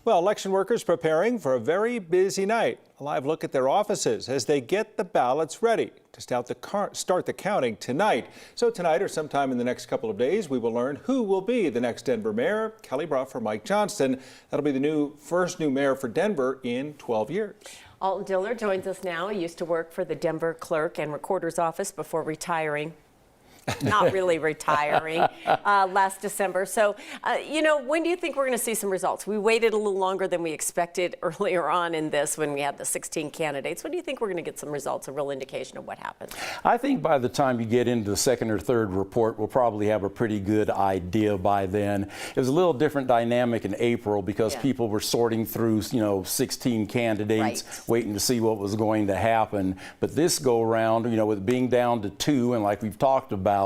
Well, election workers preparing for a very busy night. A live look at their offices as they get the ballots ready to start the counting tonight. So tonight or sometime in the next couple of days, we will learn who will be the next Denver mayor, Kelly Brough or Mike Johnston. That'll be the first new mayor for Denver in 12 years. Alton Dillard joins us now. He used to work for the Denver Clerk and Recorder's Office before retiring. Not really retiring last December. So, when do you think we're going to see some results? We waited a little longer than we expected earlier on in this when we had the 16 candidates. When do you think we're going to get some results, a real indication of what happened? I think by the time you get into the second or third report, we'll probably have a pretty good idea by then. It was a little different dynamic in April because people were sorting through, 16 candidates, waiting to see what was going to happen. But this go around, with being down to 2, and like we've talked about,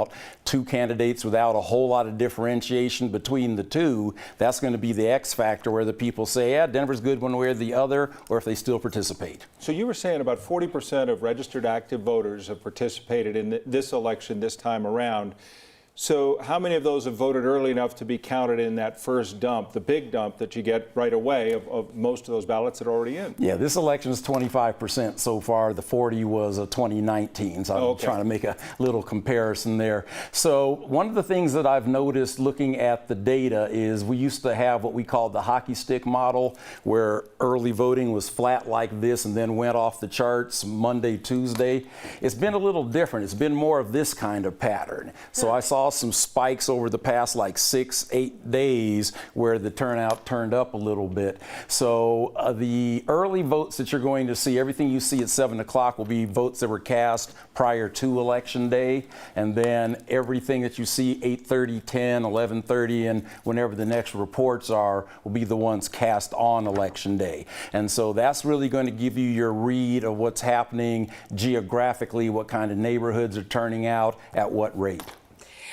2 candidates without a whole lot of differentiation between the 2, that's going to be the X factor where the people say, yeah, Denver's good one way or the other, or if they still participate. So you were saying about 40% of registered active voters have participated in this election this time around. So how many of those have voted early enough to be counted in that first dump, the big dump that you get right away of most of those ballots that are already in? Yeah, this election is 25% so far. The 40 was 2019, so I'm trying to make a little comparison there. So one of the things that I've noticed looking at the data is we used to have what we called the hockey stick model, where early voting was flat like this and then went off the charts Monday, Tuesday. It's been a little different. It's been more of this kind of pattern. So I saw some spikes over the past 6-8 days where the turnout turned up a little bit. So the early votes that you're going to see, everything you see at 7 o'clock will be votes that were cast prior to Election Day, and then everything that you see 8:30, 10, 11:30, and whenever the next reports are will be the ones cast on Election Day. And so that's really going to give you your read of what's happening geographically, what kind of neighborhoods are turning out, at what rate.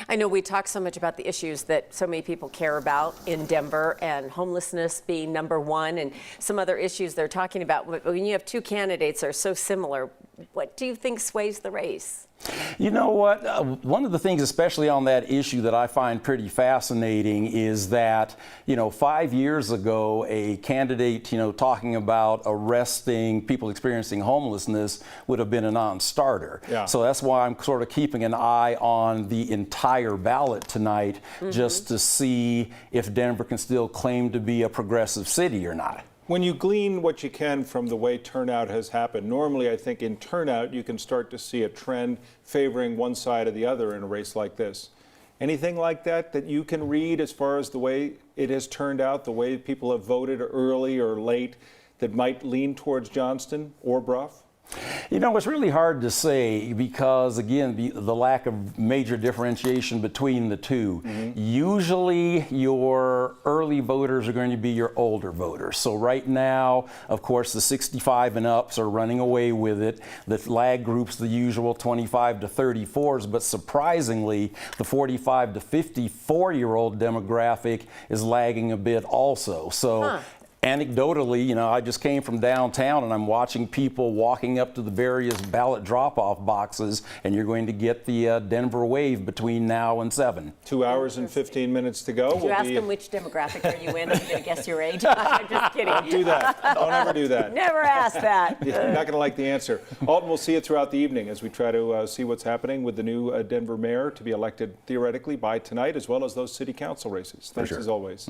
I know we talk so much about the issues that so many people care about in Denver, and homelessness being number one, and some other issues they're talking about. When you have 2 candidates that are so similar, what do you think sways the race? You know what? One of the things, especially on that issue, that I find pretty fascinating is that, 5 years ago, a candidate, talking about arresting people experiencing homelessness would have been a non-starter. So that's why I'm sort of keeping an eye on the entire ballot tonight, just to see if Denver can still claim to be a progressive city or not. When you glean what you can from the way turnout has happened, normally I think in turnout you can start to see a trend favoring one side or the other in a race like this. Anything like that you can read as far as the way it has turned out, the way people have voted early or late, that might lean towards Johnston or Brough? It's really hard to say because, again, the lack of major differentiation between the 2. Usually your early voters are going to be your older voters. So right now, of course, the 65 and ups are running away with it. The lag groups, the usual 25 to 34s, but surprisingly, the 45 to 54-year-old demographic is lagging a bit also. So anecdotally, I just came from downtown and I'm watching people walking up to the various ballot drop-off boxes, and you're going to get the Denver wave between now and 7. 2 hours and 15 minutes to go. Did you ask them which demographic are you in? I'm going to guess your age. I'm just kidding. Don't do that. Don't ever do that. Never ask that. You're not going to like the answer. Alton, we'll see you throughout the evening as we try to see what's happening with the new Denver mayor to be elected theoretically by tonight, as well as those city council races. Thanks as always.